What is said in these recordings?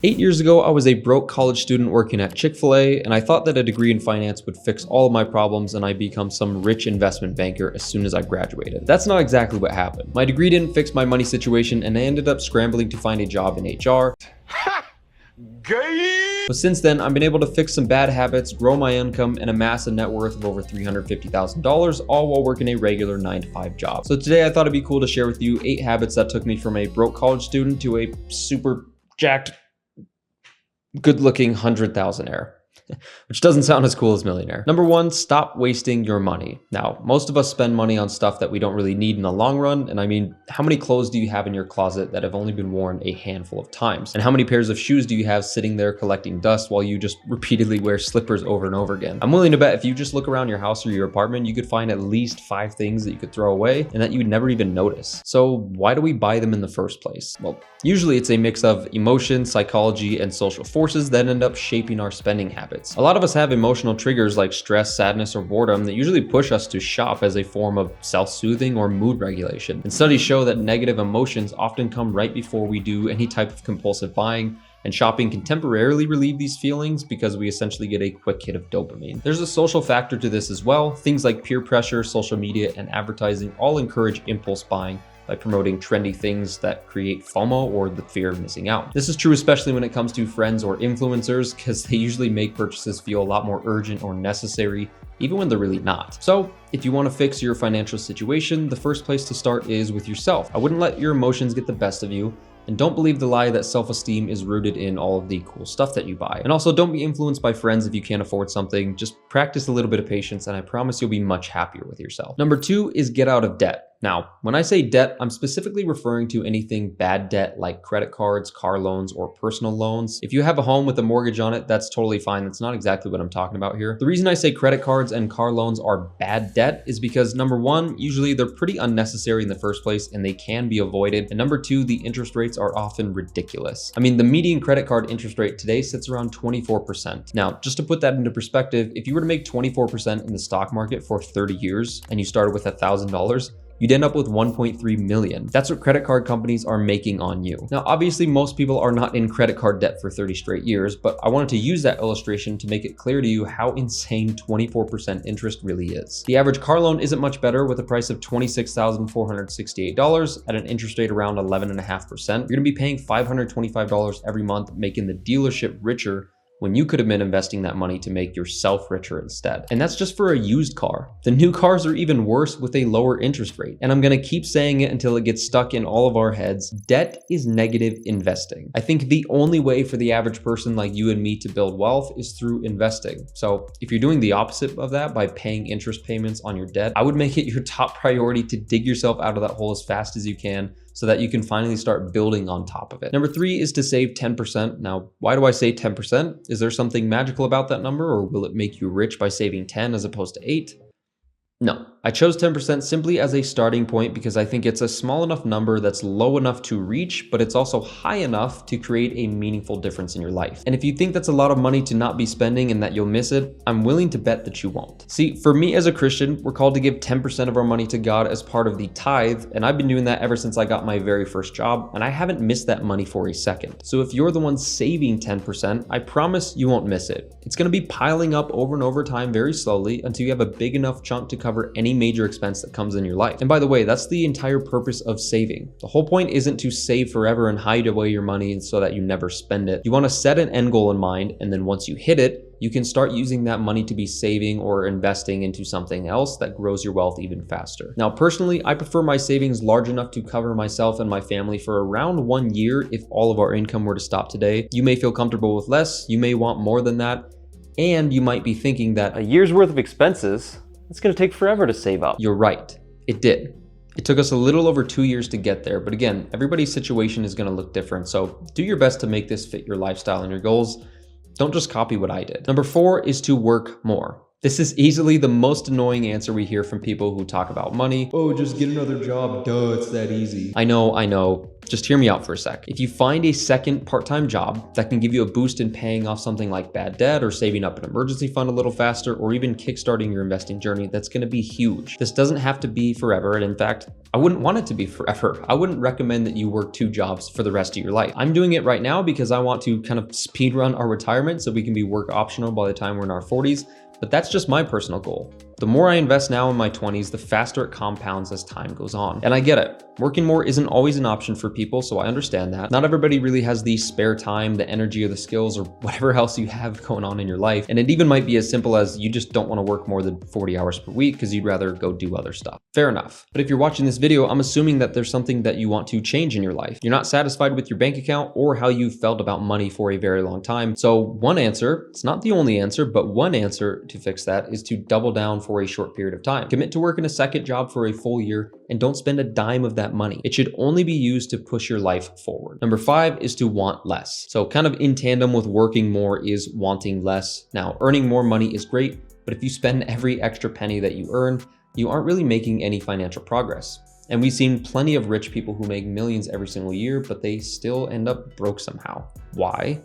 8 years ago, I was a broke college student working at Chick-fil-A, and I thought that a degree in finance would fix all of my problems and I'd become some rich investment banker as soon as I graduated. That's not exactly what happened. My degree didn't fix my money situation, and I ended up scrambling to find a job in HR. But since then, I've been able to fix some bad habits, grow my income, and amass a net worth of over $350,000, all while working a regular 9-to-5 job. So today I thought it'd be cool to share with you 8 habits that took me from a broke college student to a super jacked, good-looking 100,000-aire. Which doesn't sound as cool as millionaire. Number 1, stop wasting your money. Now, most of us spend money on stuff that we don't really need in the long run. And I mean, how many clothes do you have in your closet that have only been worn a handful of times? And how many pairs of shoes do you have sitting there collecting dust while you just repeatedly wear slippers over and over again? I'm willing to bet if you just look around your house or your apartment, you could find at least 5 things that you could throw away and that you would never even notice. So why do we buy them in the first place? Well, usually it's a mix of emotion, psychology, and social forces that end up shaping our spending habits. A lot of us have emotional triggers like stress, sadness, or boredom that usually push us to shop as a form of self-soothing or mood regulation. And studies show that negative emotions often come right before we do any type of compulsive buying, and shopping can temporarily relieve these feelings because we essentially get a quick hit of dopamine. There's a social factor to this as well. Things like peer pressure, social media, and advertising all encourage impulse buying by promoting trendy things that create FOMO, or the fear of missing out. This is true especially when it comes to friends or influencers, because they usually make purchases feel a lot more urgent or necessary, even when they're really not. So if you want to fix your financial situation, the first place to start is with yourself. I wouldn't let your emotions get the best of you. And don't believe the lie that self-esteem is rooted in all of the cool stuff that you buy. And also, don't be influenced by friends if you can't afford something. Just practice a little bit of patience, and I promise you'll be much happier with yourself. Number 2 is get out of debt. Now, when I say debt, I'm specifically referring to anything bad debt like credit cards, car loans, or personal loans. If you have a home with a mortgage on it, that's totally fine. That's not exactly what I'm talking about here. The reason I say credit cards and car loans are bad debt is because number 1, usually they're pretty unnecessary in the first place and they can be avoided. And number 2, the interest rates are often ridiculous. I mean, the median credit card interest rate today sits around 24%. Now, just to put that into perspective, if you were to make 24% in the stock market for 30 years and you started with $1,000, you'd end up with 1.3 million. That's what credit card companies are making on you. Now, obviously, most people are not in credit card debt for 30 straight years, but I wanted to use that illustration to make it clear to you how insane 24% interest really is. The average car loan isn't much better, with a price of $26,468 at an interest rate around 11.5%. You're gonna be paying $525 every month, making the dealership richer when you could have been investing that money to make yourself richer instead. And that's just for a used car. The new cars are even worse with a lower interest rate. And I'm gonna keep saying it until it gets stuck in all of our heads. Debt is negative investing. I think the only way for the average person like you and me to build wealth is through investing. So if you're doing the opposite of that by paying interest payments on your debt, I would make it your top priority to dig yourself out of that hole as fast as you can, so that you can finally start building on top of it. Number 3 is to save 10%. Now, why do I say 10%? Is there something magical about that number, or will it make you rich by saving 10 as opposed to 8? No, I chose 10% simply as a starting point because I think it's a small enough number that's low enough to reach, but it's also high enough to create a meaningful difference in your life. And if you think that's a lot of money to not be spending and that you'll miss it, I'm willing to bet that you won't. See, for me as a Christian, we're called to give 10% of our money to God as part of the tithe, and I've been doing that ever since I got my very first job, and I haven't missed that money for a second. So if you're the one saving 10%, I promise you won't miss it. It's gonna be piling up over and over time very slowly until you have a big enough chunk to cover any major expense that comes in your life. And by the way, that's the entire purpose of saving. The whole point isn't to save forever and hide away your money so that you never spend it. You want to set an end goal in mind, and then once you hit it, you can start using that money to be saving or investing into something else that grows your wealth even faster. Now, personally, I prefer my savings large enough to cover myself and my family for around 1 year if all of our income were to stop today. You may feel comfortable with less, you may want more than that, and you might be thinking that a year's worth of expenses, it's gonna take forever to save up. You're right, it did. It took us a little over 2 years to get there, but again, everybody's situation is gonna look different, so do your best to make this fit your lifestyle and your goals. Don't just copy what I did. Number 4 is to work more. This is easily the most annoying answer we hear from people who talk about money. Oh, just get another job. Duh, it's that easy. I know. Just hear me out for a sec. If you find a second part-time job that can give you a boost in paying off something like bad debt or saving up an emergency fund a little faster or even kickstarting your investing journey, that's gonna be huge. This doesn't have to be forever. And in fact, I wouldn't want it to be forever. I wouldn't recommend that you work 2 jobs for the rest of your life. I'm doing it right now because I want to kind of speed run our retirement so we can be work optional by the time we're in our 40s. But that's just my personal goal. The more I invest now in my 20s, the faster it compounds as time goes on. And I get it. Working more isn't always an option for people, so I understand that. Not everybody really has the spare time, the energy, or the skills, or whatever else you have going on in your life. And it even might be as simple as you just don't want to work more than 40 hours per week because you'd rather go do other stuff. Fair enough. But if you're watching this video, I'm assuming that there's something that you want to change in your life. You're not satisfied with your bank account or how you felt about money for a very long time. So one answer, it's not the only answer, but one answer to fix that is to double down for a short period of time. Commit to working a second job for a full year and don't spend a dime of that money. It should only be used to push your life forward. Number 5 is to want less. So kind of in tandem with working more is wanting less. Now, earning more money is great, but if you spend every extra penny that you earn, you aren't really making any financial progress. And we've seen plenty of rich people who make millions every single year, but they still end up broke somehow. Why?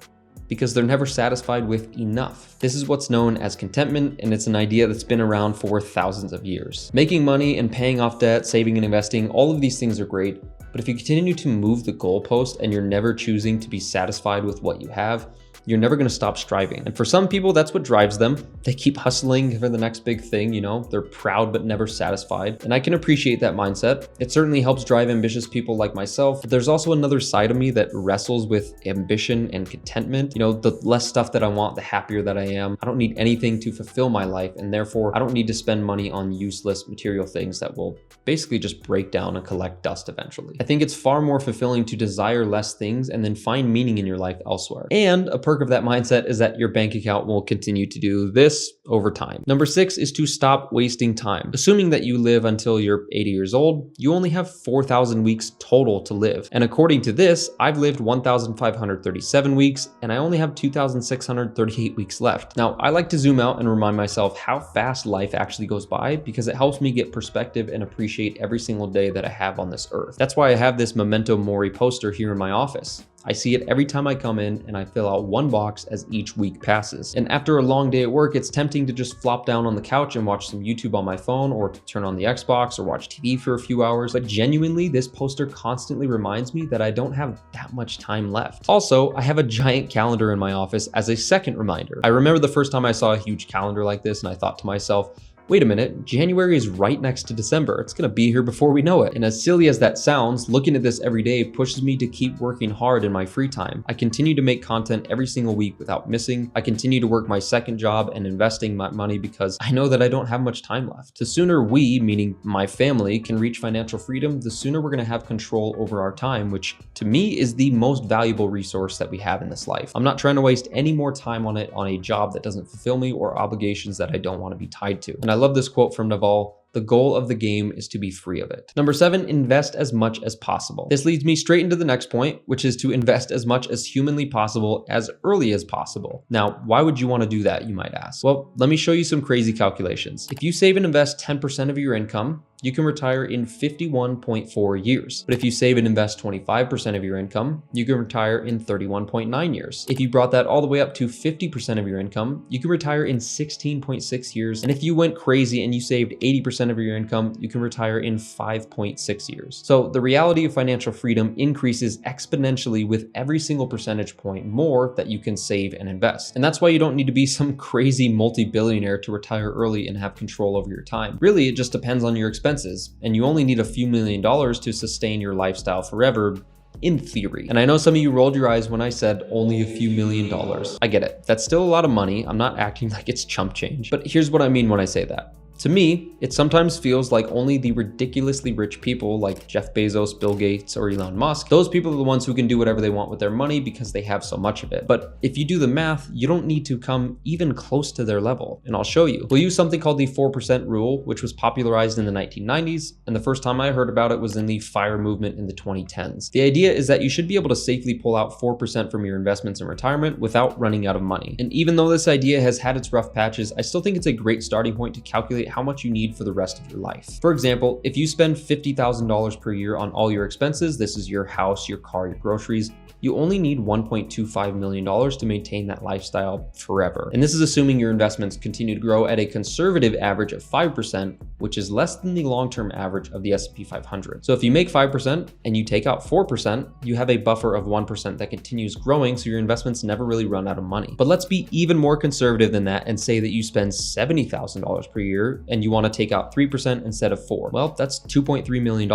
Because they're never satisfied with enough. This is what's known as contentment, and it's an idea that's been around for thousands of years. Making money and paying off debt, saving and investing, all of these things are great, but if you continue to move the goalpost and you're never choosing to be satisfied with what you have, you're never gonna stop striving. And for some people, that's what drives them. They keep hustling for the next big thing, you know? They're proud but never satisfied. And I can appreciate that mindset. It certainly helps drive ambitious people like myself. But there's also another side of me that wrestles with ambition and contentment. You know, the less stuff that I want, the happier that I am. I don't need anything to fulfill my life, and therefore I don't need to spend money on useless material things that will basically just break down and collect dust eventually. I think it's far more fulfilling to desire less things and then find meaning in your life elsewhere. And a perk of that mindset is that your bank account will continue to do this over time. Number 6 is to stop wasting time. Assuming that you live until you're 80 years old, you only have 4,000 weeks total to live. And according to this, I've lived 1,537 weeks and I only have 2,638 weeks left. Now, I like to zoom out and remind myself how fast life actually goes by because it helps me get perspective and appreciate every single day that I have on this earth. That's why I have this Memento Mori poster here in my office. I see it every time I come in and I fill out one box as each week passes. And after a long day at work, it's tempting to just flop down on the couch and watch some YouTube on my phone or to turn on the Xbox or watch TV for a few hours. But genuinely, this poster constantly reminds me that I don't have that much time left. Also, I have a giant calendar in my office as a second reminder. I remember the first time I saw a huge calendar like this and I thought to myself, wait a minute, January is right next to December. It's gonna be here before we know it. And as silly as that sounds, looking at this every day pushes me to keep working hard in my free time. I continue to make content every single week without missing. I continue to work my second job and investing my money because I know that I don't have much time left. The sooner we, meaning my family, can reach financial freedom, the sooner we're gonna have control over our time, which to me is the most valuable resource that we have in this life. I'm not trying to waste any more time on it on a job that doesn't fulfill me or obligations that I don't wanna be tied to. And I love this quote from Naval: "The goal of the game is to be free of it." Number 7, invest as much as possible. This leads me straight into the next point, which is to invest as much as humanly possible as early as possible. Now, why would you want to do that, you might ask? Well, let me show you some crazy calculations. If you save and invest 10% of your income, you can retire in 51.4 years. But if you save and invest 25% of your income, you can retire in 31.9 years. If you brought that all the way up to 50% of your income, you can retire in 16.6 years. And if you went crazy and you saved 80% of your income, you can retire in 5.6 years. So the reality of financial freedom increases exponentially with every single percentage point more that you can save and invest. And that's why you don't need to be some crazy multi-billionaire to retire early and have control over your time. Really, it just depends on your expenses. And you only need a few $1,000,000 to sustain your lifestyle forever, in theory. And I know some of you rolled your eyes when I said only a few $1,000,000. I get it. That's still a lot of money. I'm not acting like it's chump change. But here's what I mean when I say that. To me, it sometimes feels like only the ridiculously rich people like Jeff Bezos, Bill Gates, or Elon Musk, those people are the ones who can do whatever they want with their money because they have so much of it. But if you do the math, you don't need to come even close to their level, and I'll show you. We'll use something called the 4% rule, which was popularized in the 1990s, and the first time I heard about it was in the FIRE movement in the 2010s. The idea is that you should be able to safely pull out 4% from your investments in retirement without running out of money. And even though this idea has had its rough patches, I still think it's a great starting point to calculate how much you need for the rest of your life. For example, if you spend $50,000 per year on all your expenses, this is your house, your car, your groceries, you only need $1.25 million to maintain that lifestyle forever. And this is assuming your investments continue to grow at a conservative average of 5%, which is less than the long-term average of the S&P 500. So if you make 5% and you take out 4%, you have a buffer of 1% that continues growing, so your investments never really run out of money. But let's be even more conservative than that and say that you spend $70,000 per year and you want to take out 3% instead of 4%. Well, that's $2.3 million.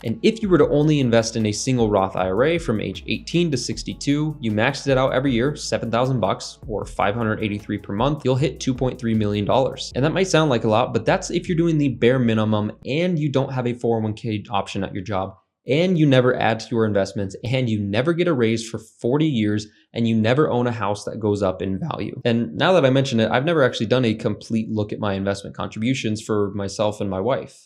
And if you were to only invest in a single Roth IRA from age 18 to 62, you maxed it out every year, $7,000 or $583 per month, you'll hit $2.3 million. And that might sound like a lot, but that's if you're doing the bare minimum and you don't have a 401k option at your job, and you never add to your investments, and you never get a raise for 40 years, and you never own a house that goes up in value. And now that I mention it, I've never actually done a complete look at my investment contributions for myself and my wife.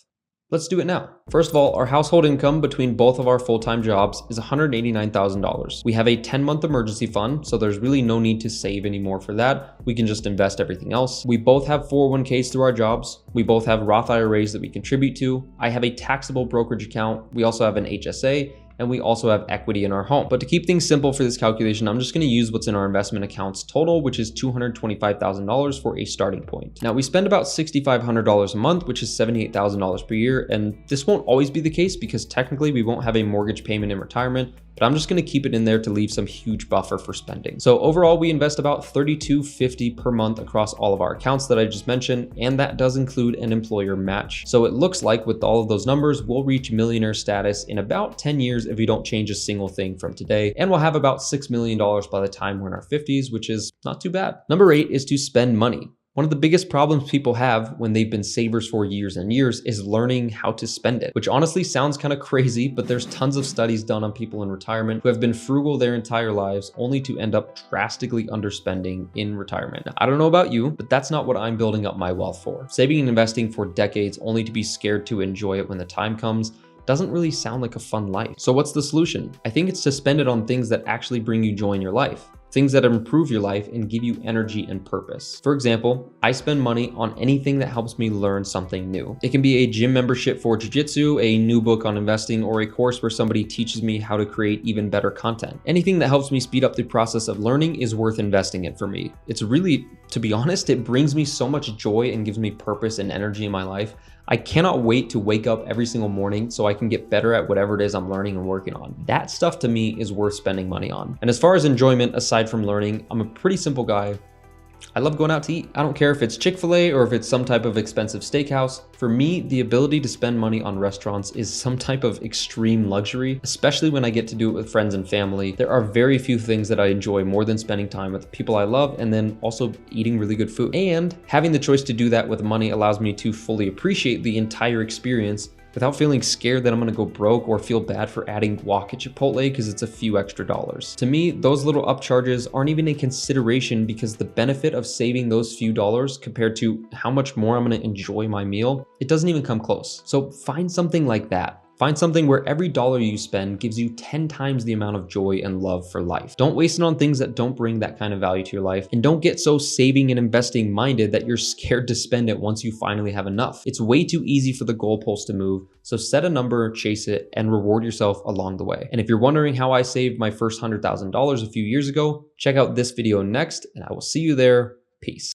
Let's do it now. First of all, our household income between both of our full-time jobs is $189,000. We have a 10-month emergency fund, so there's really no need to save anymore for that. We can just invest everything else. We both have 401ks through our jobs. We both have Roth IRAs that we contribute to. I have a taxable brokerage account. We also have an HSA. And we also have equity in our home. But to keep things simple for this calculation, I'm just going to use what's in our investment accounts total, which is $225,000 for a starting point. Now we spend about $6,500 a month, which is $78,000 per year. And this won't always be the case because technically we won't have a mortgage payment in retirement, but I'm just going to keep it in there to leave some huge buffer for spending. So overall, we invest about $32.50 per month across all of our accounts that I just mentioned, and that does include an employer match. So it looks like with all of those numbers, we'll reach millionaire status in about 10 years if we don't change a single thing from today, and we'll have about $6 million by the time we're in our 50s, which is not too bad. Number 8 is to spend money. One of the biggest problems people have when they've been savers for years and years is learning how to spend it, which honestly sounds kind of crazy, but there's tons of studies done on people in retirement who have been frugal their entire lives only to end up drastically underspending in retirement. Now, I don't know about you, but that's not what I'm building up my wealth for. Saving and investing for decades only to be scared to enjoy it when the time comes doesn't really sound like a fun life. So what's the solution? I think it's to spend it on things that actually bring you joy in your life. Things that improve your life and give you energy and purpose. For example, I spend money on anything that helps me learn something new. It can be a gym membership for jiu-jitsu, a new book on investing, or a course where somebody teaches me how to create even better content. Anything that helps me speed up the process of learning is worth investing in for me. It's really, to be honest, it brings me so much joy and gives me purpose and energy in my life. I cannot wait to wake up every single morning so I can get better at whatever it is I'm learning and working on. That stuff to me is worth spending money on. And as far as enjoyment, aside from learning, I'm a pretty simple guy. I love going out to eat. I don't care if it's Chick-fil-A or if it's some type of expensive steakhouse. For me, the ability to spend money on restaurants is some type of extreme luxury, especially when I get to do it with friends and family. There are very few things that I enjoy more than spending time with people I love and then also eating really good food. And having the choice to do that with money allows me to fully appreciate the entire experience without feeling scared that I'm gonna go broke or feel bad for adding guac at Chipotle because it's a few extra dollars. To me, those little upcharges aren't even a consideration because the benefit of saving those few dollars compared to how much more I'm gonna enjoy my meal, it doesn't even come close. So find something like that. Find something where every dollar you spend gives you 10 times the amount of joy and love for life. Don't waste it on things that don't bring that kind of value to your life. And don't get so saving and investing minded that you're scared to spend it once you finally have enough. It's way too easy for the goalpost to move. So set a number, chase it, and reward yourself along the way. And if you're wondering how I saved my first $100,000 a few years ago, check out this video next, and I will see you there. Peace.